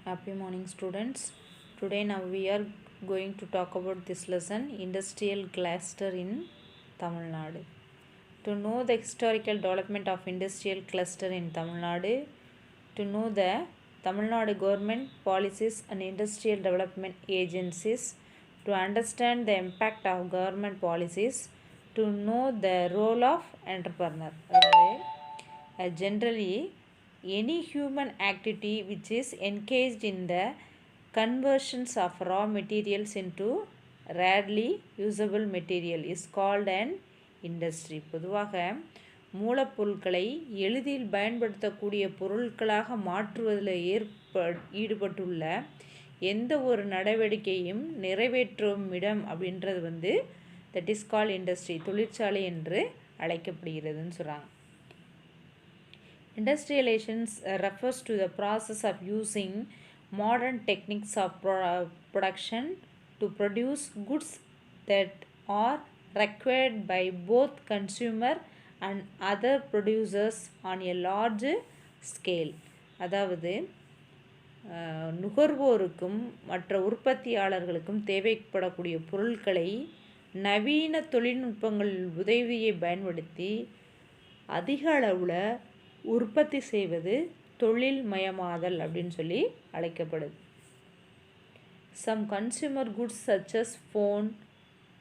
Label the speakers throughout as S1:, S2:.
S1: Happy morning, students. Today now we are going to talk about this lesson, industrial cluster in Tamil Nadu. To know the historical development of industrial cluster in Tamil Nadu, to know the Tamil Nadu government policies and industrial development agencies, to understand the impact of government policies, to know the role of entrepreneur. Generally, any human activity which is engaged in the conversions of raw materials into rarely usable material is called an industry. பொதுவாக மூலப்பொருட்களை எளிதில் பயன்படுத்தக்கூடிய பொருட்களாக மாற்றுவதில் ஈடுபட்டுள்ள எந்த ஒரு நடவடிக்கையும் நிறைவேற்றும் இடம் அப்படின்றது தட் இஸ் கால் இண்டஸ்ட்ரி, தொழிற்சாலை என்று அழைக்கப்படுகிறதுன்னு சொல்கிறாங்க. Industrialization refers to the process of using modern techniques of production to produce goods that are required by both consumer and other producers on a large scale. அதாவது நுகர்வோருக்கும் மற்ற உற்பத்தியாளர்களுக்கும் தேவைப்படக்கூடிய பொருட்களை நவீன தொழில்நுட்பங்கள் உதவியை பயன்படுத்தி அதிக அளவில் உற்பத்தி செய்வது தொழில் மயமாதல் அப்படின்னு சொல்லி அழைக்கப்படுது. Some consumer goods such as phone,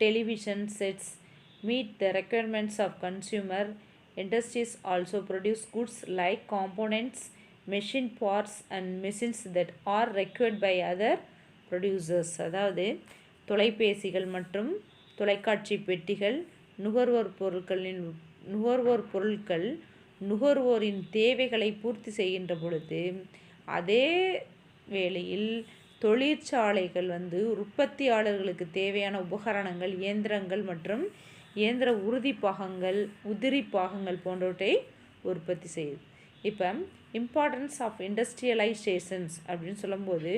S1: television sets meet the requirements of consumer. Industries also produce goods like components, machine parts and machines that are required by other producers. அதாவது தொலைபேசிகள் மற்றும் தொலைக்காட்சி பெட்டிகள் நுகர்வோரின் தேவைகளை பூர்த்தி செய்கின்ற பொழுது அதே வேளையில் தொழிற்சாலைகள் உற்பத்தியாளர்களுக்கு தேவையான உபகரணங்கள், இயந்திரங்கள் மற்றும் இயந்திர உதிரி பாகங்கள் போன்றவற்றை உற்பத்தி செய்யுது. இப்போ இம்பார்ட்டன்ஸ் ஆஃப் இண்டஸ்ட்ரியலைசேஷன்ஸ் அப்படின்னு சொல்லும்போது,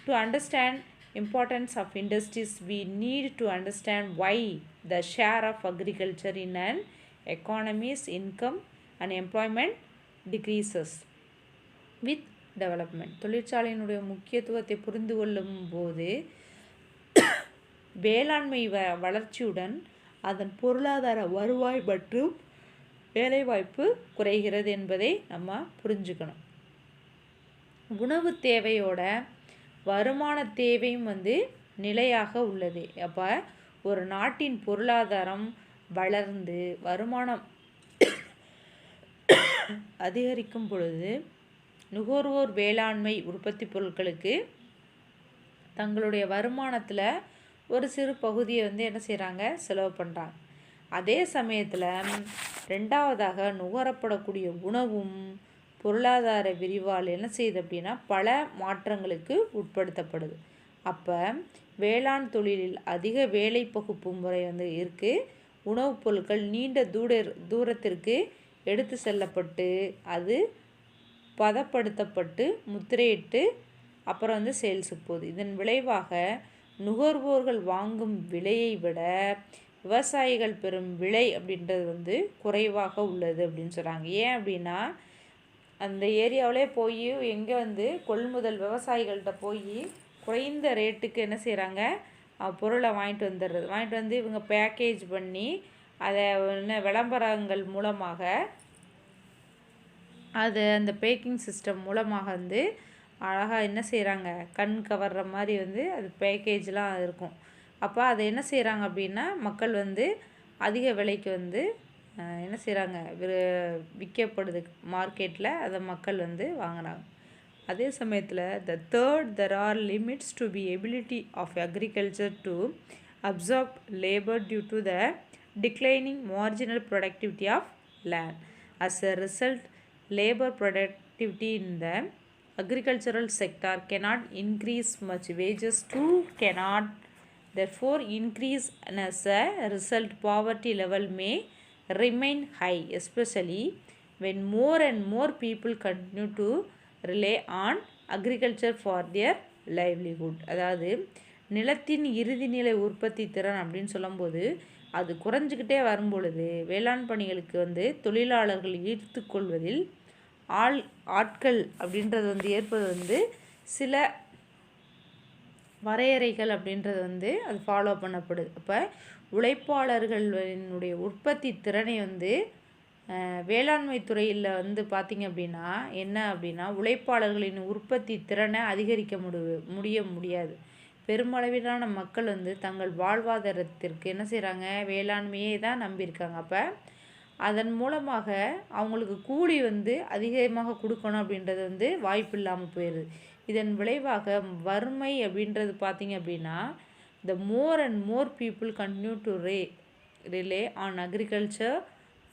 S1: to understand importance of industries we need to understand why the share of agriculture in an economy's income and employment decreases with development. தொழிற்சாலையினுடைய முக்கியத்துவத்தை புரிந்து கொள்ளும் போது வேளாண்மை வளர்ச்சியுடன் அதன் பொருளாதார வருவாய் மற்றும் வேலைவாய்ப்பு குறைகிறது என்பதை நம்ம புரிஞ்சுக்கணும். உணவு தேவையோட வருமான தேவையும் நிலையாக உள்ளது. அப்போ ஒரு நாட்டின் பொருளாதாரம் வளர்ந்து வருமானம் அதிகரிக்கும் பொழுது நுகர்வோர் வேளாண்மை உற்பத்தி பொருட்களுக்கு தங்களுடைய வருமானத்தில் ஒரு சிறு பகுதியை என்ன செய்கிறாங்க, செலவு பண்ணுறாங்க. அதே சமயத்தில் ரெண்டாவதாக நுகரப்படக்கூடிய உணவும் பொருளாதார விரிவால் என்ன செய்யுது அப்படின்னா பல மாற்றங்களுக்கு உட்படுத்தப்படுது. அப்போ வேளாண் தொழிலில் அதிக வேலை பகுப்பு முறை இருக்குது. உணவுப் பொருட்கள் நீண்ட தூரத்திற்கு எடுத்து செல்லப்பட்டு அது பதப்படுத்தப்பட்டு முத்திரையிட்டு அப்புறம் சேல்ஸுக்கு போகுது. இதன் விளைவாக நுகர்வோர்கள் வாங்கும் விலையை விட விவசாயிகள் பெறும் விலை அப்படின்றது குறைவாக உள்ளது அப்படின்னு சொல்கிறாங்க. ஏன் அப்படின்னா அந்த ஏரியாவிலே போய் எங்கே கொள்முதல் விவசாயிகள்கிட்ட போய் குறைந்த ரேட்டுக்கு என்ன செய்கிறாங்க, பொருளை வாங்கிட்டு வந்து இவங்க பேக்கேஜ் பண்ணி அதை விளம்பரங்கள் மூலமாக அந்த பேக்கிங் சிஸ்டம் மூலமாக அழகாக என்ன செய்கிறாங்க, கண் கவர்ற மாதிரி அது பேக்கேஜ்லாம் இருக்கும். அப்போ அதை என்ன செய்கிறாங்க அப்படின்னா மக்கள் அதிக விலைக்கு என்ன செய்கிறாங்க, விற்கப்படுது மார்க்கெட்டில், அதை மக்கள் வாங்குகிறாங்க. அதே சமயத்தில் there are limits to the ability of agriculture to absorb labor due to the declining marginal productivity of land. As a result, labor productivity in the agricultural sector cannot increase much. Wages too cannot therefore increase, and as a result poverty level may remain high, especially when more and more people continue to rely on agriculture for their livelihood. அதாவது நிலத்தின் இறுதி நிலை உற்பத்தி திறன் அப்படின்னு சொல்லும்போது அது குறைஞ்சிக்கிட்டே வரும்பொழுது வேளாண் பணிகளுக்கு தொழிலாளர்கள் ஈர்த்து கொள்வதில் ஆட்கள் அப்படின்றது ஏற்பது சில வரையறைகள் அப்படின்றது வந்து அது ஃபாலோ பண்ணப்படுது. அப்போ உழைப்பாளர்களினுடைய உற்பத்தி திறனை வந்து வேளாண்மை துறையில் வந்து பார்த்திங்க அப்படின்னா என்ன அப்படின்னா உழைப்பாளர்களின் உற்பத்தி திறனை அதிகரிக்க முடியாது. பெருமளவிலான மக்கள் வந்து தங்கள் வாழ்வாதாரத்திற்கு என்ன செய்கிறாங்க, வேளாண்மையே தான் நம்பியிருக்காங்க. அப்போ அதன் மூலமாக அவங்களுக்கு கூலி வந்து அதிகமாக கொடுக்கணும் அப்படின்றது வந்து வாய்ப்பு இல்லாமல் போயிடுது. இதன் விளைவாக வறுமை அப்படின்றது பார்த்திங்க அப்படின்னா the more and more people continue to rely on agriculture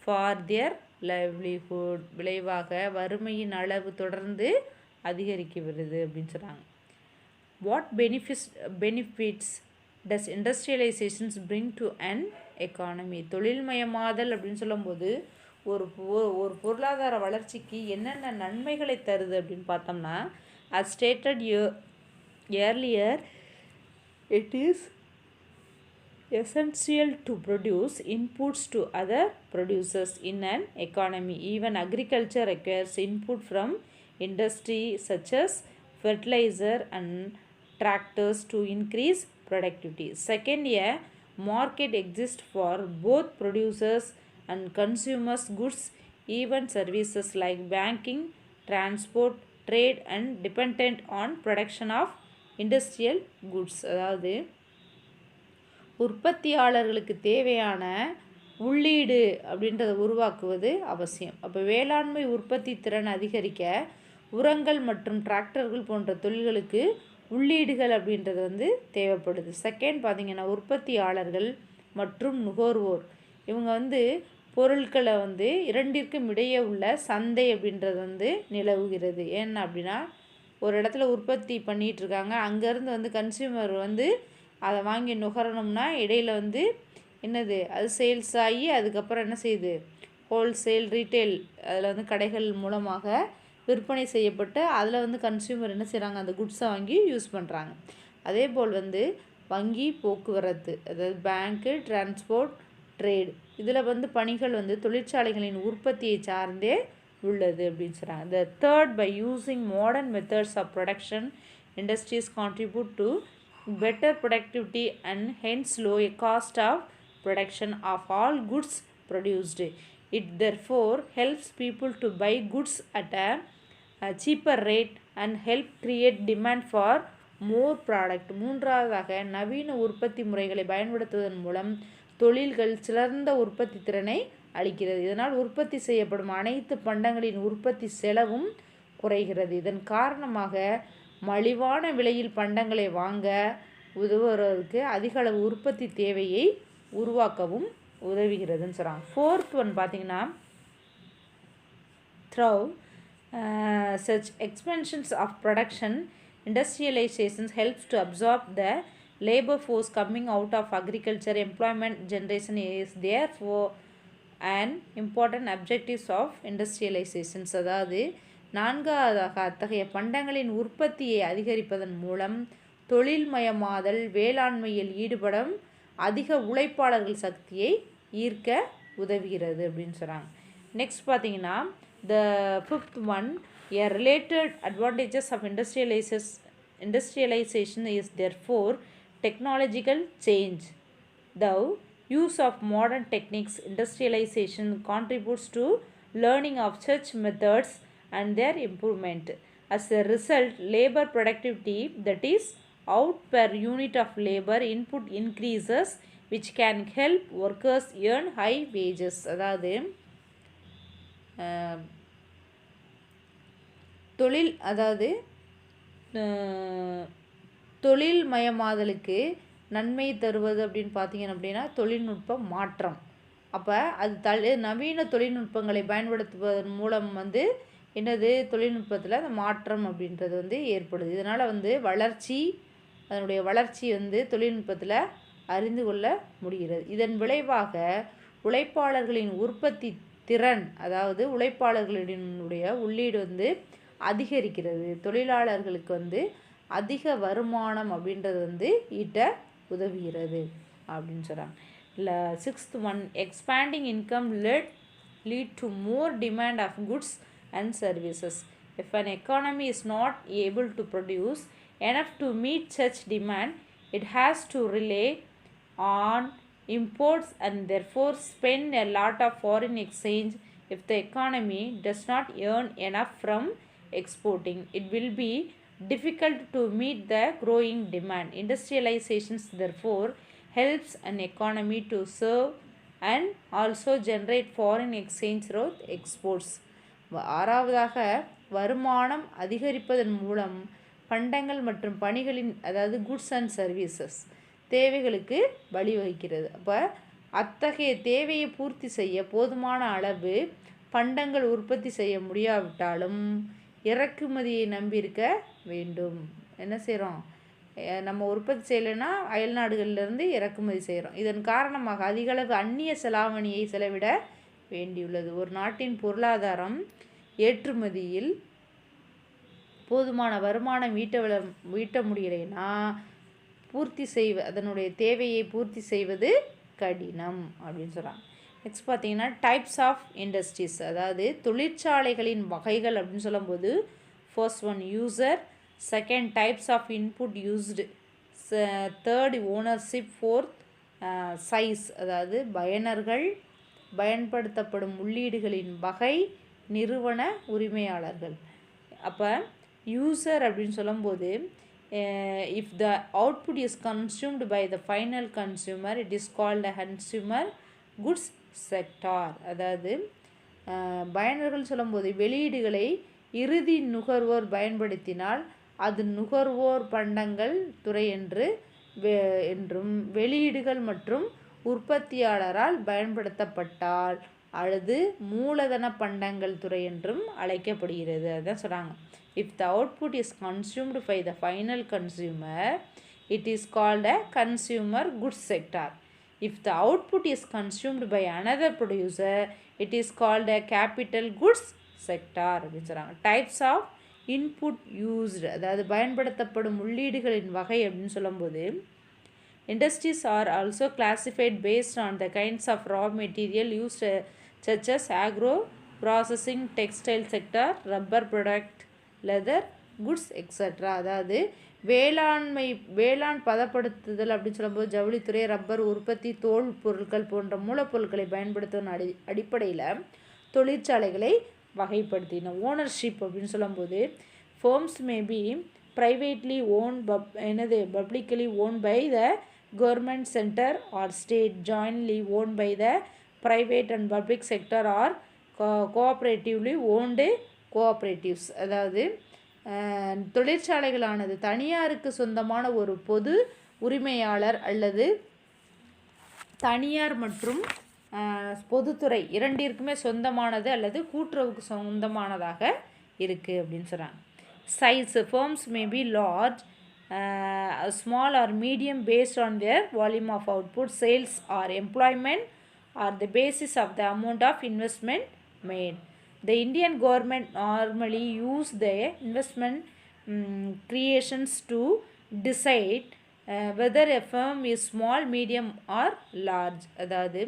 S1: for their livelihood. விளைவாக வறுமையின் அளவு தொடர்ந்து அதிகரிக்க வருது அப்படின்னு சொல்கிறாங்க. What benefits does industrializations bring to an economy? தொழில்மயமாதல் அப்படின்னு சொல்லும்போது ஒரு பொருளாதார வளர்ச்சிக்கு என்னென்ன நன்மைகளை தருது அப்படின்னு பார்த்தோம்னா, as stated earlier, it is essential to produce inputs to other producers in an economy. Even agriculture requires input from industry such as fertilizer and tractors to increase productivity. Second, a market exists for both producers and consumers goods, even services like banking, transport, trade and dependent on production of industrial goods. அதாவது உற்பத்தியாளர்களுக்கு தேவையான உள்ளீடு அப்படின்றத உருவாக்குவது அவசியம். அப்போ வேளாண்மை உற்பத்தி திறன் அதிகரிக்க உரங்கள் மற்றும் டிராக்டர்கள் போன்ற தொழில்களுக்கு உள்ளீடுகள் அப்படின்றது வந்து தேவைப்படுது. செகண்ட் பார்த்திங்கன்னா உற்பத்தியாளர்கள் மற்றும் நுகர்வோர் இவங்க வந்து பொருட்களை வந்து இரண்டிற்கும் இடையே உள்ள சந்தை அப்படின்றது வந்து நிலவுகிறது. ஏன்னா அப்படின்னா ஒரு இடத்துல உற்பத்தி பண்ணிகிட்ருக்காங்க, அங்கேருந்து வந்து கன்சியூமர் வந்து அதை வாங்கி நுகரணும்னா இடையில் வந்து என்னது அது சேல்ஸ் ஆகி அதுக்கப்புறம் என்ன செய்யுது, ஹோல்சேல் ரீட்டைல் அதில் வந்து கடைகள் மூலமாக விற்பனை செய்யப்பட்டு அதில் வந்து கன்சியூமர் என்ன செய்கிறாங்க, அந்த குட்ஸை வாங்கி யூஸ் பண்ணுறாங்க. அதே போல் வந்து வங்கி, போக்குவரத்து, அதாவது பேங்க்கு, டிரான்ஸ்போர்ட், ட்ரேடு இதில் வந்து பணிகள் வந்து தொழிற்சாலைகளின் உற்பத்தியை சார்ந்தே உள்ளது அப்படின்னு சொல்கிறாங்க. The third, by using modern methods of production, industries contribute to better productivity and hence lower cost of production of all goods produced. It therefore helps people to buy goods at a cheaper rate and help create demand for more product. மூன்றாவதாக நவீன உற்பத்தி முறைகளை பயன்படுத்துவதன் மூலம் தொழில்கள் சிறந்த உற்பத்தி திறனை அளிக்கிறது. இதனால் உற்பத்தி செய்யப்படும் அனைத்து பண்டங்களின் உற்பத்தி செலவும் குறைகிறது. இதன் காரணமாக மலிவான விலையில் பண்டங்களை வாங்க உதவுவதற்கு அதிக அளவு உற்பத்தி தேவையை உருவாக்கவும் உதவுகிறதுன்னு சொல்கிறாங்க. ஃபோர்த் ஒன் பார்த்திங்கன்னா through such expansions of production, industrialization helps to absorb the labor force coming out of agriculture. Employment generation is therefore an important objectives of industrializations. அதாவது நான்காவதாக அத்தகைய பண்டங்களின் உற்பத்தியை அதிகரிப்பதன் மூலம் தொழில்மயமாதல் வேளாண்மையில் ஈடுபடும் அதிக உழைப்பாளர்கள் சக்தியை ஈர்க்க உதவுகிறது அப்படின்னு சொல்கிறாங்க. நெக்ஸ்ட் பார்த்தீங்கன்னா the fifth one, a related advantages of industrialization is therefore technological change. The use of modern techniques, industrialization contributes to learning of such methods and their improvement. As a result, labor productivity, that is out per unit of labor input, increases, which can help workers earn high wages. அதாவது தொழில்மயமாதலுக்கு நன்மை தருவது அப்படின்னு பார்த்தீங்க அப்படின்னா தொழில்நுட்ப மாற்றம். அப்போ அது நவீன தொழில்நுட்பங்களை பயன்படுத்துவதன் மூலம் வந்து என்னது தொழில்நுட்பத்தில் அந்த மாற்றம் அப்படின்றது வந்து ஏற்படுது. இதனால் வந்து அதனுடைய வளர்ச்சி வந்து தொழில்நுட்பத்தில் அறிந்து கொள்ள முடிகிறது. இதன் விளைவாக உழைப்பாளர்களின் உற்பத்தி திறன், அதாவது உழைப்பாளர்களினுடைய உள்ளீடு வந்து அதிகரிக்கிறது. தொழிலாளர்களுக்கு வந்து அதிக வருமானம் அப்படின்றது வந்து ஈட்ட உதவுகிறது அப்படின்னு சொல்கிறாங்க. இல்லை sixth one, expanding income lead to more demand of goods and services. If an economy is not able to produce enough to meet such demand, it has to rely on imports and therefore spend a lot of foreign exchange. If the economy does not earn enough from exporting, it will be difficult to meet the growing demand. Industrialization therefore helps an economy to serve and also generate foreign exchange through exports. ஆறாவதாக, வருமானம் அதிகரிப்பதன் மூலம் பண்டங்கள் மற்றும் பணிகளின் அதாவது goods and services தேவைகளுக்கு வழிவகுக்கிறது. அப்போ அத்தகைய தேவையை பூர்த்தி செய்ய போதுமான அளவு பண்டங்கள் உற்பத்தி செய்ய முடியாவிட்டாலும் இறக்குமதியை நம்பியிருக்க வேண்டும். என்ன செய்கிறோம், நம்ம உற்பத்தி செய்யலைன்னா அயல் நாடுகளிலிருந்து இறக்குமதி செய்கிறோம். இதன் காரணமாக அதிகளவு அந்நிய செலாவணியை செலவிட வேண்டியுள்ளது. ஒரு நாட்டின் பொருளாதாரம் ஏற்றுமதியில் போதுமான வருமானம் ஈட்ட முடியலைன்னா அதனுடைய தேவையை பூர்த்தி செய்வது கடினம் அப்படின்னு சொல்கிறாங்க. நெக்ஸ்ட் பார்த்தீங்கன்னா டைப்ஸ் ஆஃப் இண்டஸ்ட்ரீஸ், அதாவது தொழிற்சாலைகளின் வகைகள் அப்படின்னு சொல்லும்போது first one user, second types of input used, third ownership, fourth size அதாவது பயனர்கள், பயன்படுத்தப்படும் உள்ளீடுகளின் வகை, நிறுவன உரிமையாளர்கள். அப்போ யூசர் அப்படின்னு சொல்லும்போது if the output is consumed by the final consumer it is called a consumer goods sector. அதாவது பயனர்கள் சொல்லும்போது வெளியீடுகளை இறுதி நுகர்வோர் பயன்படுத்தினால் அது நுகர்வோர் பண்டங்கள் துறை என்றும் வெளியீடுகள் மற்றும் உற்பத்தியாளரால் பயன்படுத்தப்பட்டால் அல்லது மூலதன பண்டங்கள் துறை என்றும் அழைக்கப்படுகிறது. அதுதான் சொல்கிறாங்க. If the output is consumed by the final consumer it is called a consumer goods sector. If the output is consumed by another producer it is called a capital goods sector அப்படின்னு சொல்கிறாங்க. Types of input used, அதாவது பயன்படுத்தப்படும் உள்ளீடுகளின் வகை அப்படின்னு சொல்லும்போது industries are also classified based on the kinds of raw material used such as agro processing, textile sector, rubber product, leather goods etc. அதாவது வேளாண் பதப்படுத்துதல் அப்படின்னு சொல்லும்போது ஜவுளித்துறை, ரப்பர் உற்பத்தி, தோல் பொருட்கள் போன்ற மூலப்பொருட்களை பயன்படுத்தும் அடிப்படையில் தொழிற்சாலைகளை வகைப்படுத்தின. ஓனர்ஷிப் அப்படின்னு சொல்லும்போது firms may be privately owned publicly owned by the government center or state, jointly owned by the private and public sector or cooperatively owned cooperatives. அதாவது தொழிற்சாலைகளானது தனியாருக்கு சொந்தமான ஒரு பொது உரிமையாளர் அல்லது தனியார் மற்றும் பொதுத்துறை இரண்டிற்குமே சொந்தமானது அல்லது கூட்டுறவுக்கு சொந்தமானதாக இருக்குது அப்படின்னு சொல்கிறாங்க. Size, firms may be large, small or medium based on their volume of output. Sales or employment are the basis of the amount of investment made. The Indian government normally use the investment creations to decide whether a firm is small, medium or large. அதாவது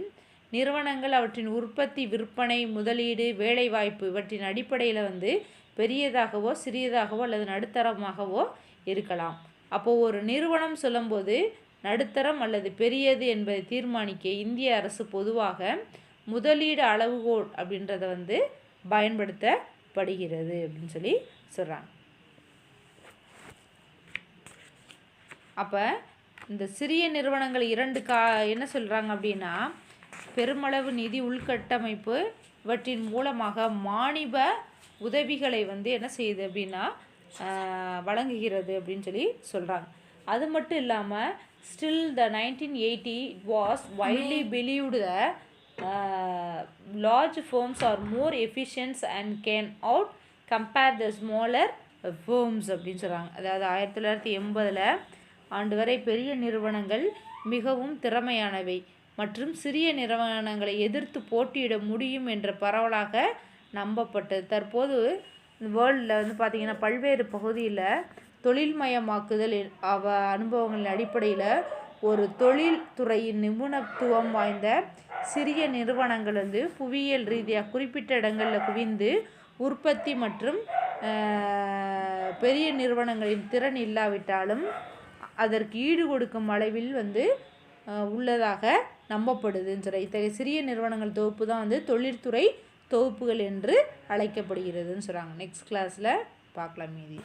S1: நிறுவனங்கள் அவற்றின் உற்பத்தி, விற்பனை, முதலீடு, வேலைவாய்ப்பு இவற்றின் அடிப்படையில் பெரியதாகவோ சிறியதாகவோ அல்லது நடுத்தரமாகவோ இருக்கலாம். அப்போது ஒரு நிறுவனம் சொல்லும்போது நடுத்தரம் அல்லது பெரியது என்பதை தீர்மானிக்க இந்திய அரசு பொதுவாக முதலீடு அளவுகோல் அப்படின்றத பயன்படுத்தப்படுகிறது அப்படின்னு சொல்கிறாங்க. அப்போ இந்த சிறிய நிறுவனங்கள் என்ன சொல்கிறாங்க அப்படின்னா பெருமளவு நிதி உள்கட்டமைப்பு இவற்றின் மூலமாக மானிப உதவிகளை என்ன செய்யுது அப்படின்னா வழங்குகிறது அப்படின்னு சொல்கிறாங்க. அது மட்டும் இல்லாமல் still the 1980 it was widely believed that large firms are more efficient and can out compare the smaller firms அப்படின்னு சொல்கிறாங்க. அதாவது 1980 ஆண்டு வரை பெரிய நிறுவனங்கள் மிகவும் திறமையானவை மற்றும் சிறிய நிறுவனங்களை எதிர்த்து போட்டியிட முடியும் என்ற பரவலாக நம்பப்பட்டது. தற்போது வேர்ல்டில் பார்த்திங்கன்னா பல்வேறு பகுதியில் தொழில்மயமாக்குதல் அனுபவங்களின் அடிப்படையில் ஒரு தொழில்துறையின் நிபுணத்துவம் வாய்ந்த சிறிய நிறுவனங்கள் புவியியல் ரீதியாக குறிப்பிட்ட இடங்களில் குவிந்து உற்பத்தி மற்றும் பெரிய நிறுவனங்களின் திறன் இல்லாவிட்டாலும் அதற்கு ஈடு கொடுக்கும் அளவில் வந்து உள்ளதாக நம்பப்படுதுன்னு சொல்ல இத்தகைய சிறிய நிறுவனங்கள் தொகுப்பு தான் வந்து தொழிற்துறை தொகுப்புகள் என்று அழைக்கப்படுகிறதுன்னு சொல்கிறாங்க. நெக்ஸ்ட் கிளாஸில் பார்க்கலாம் மீதி.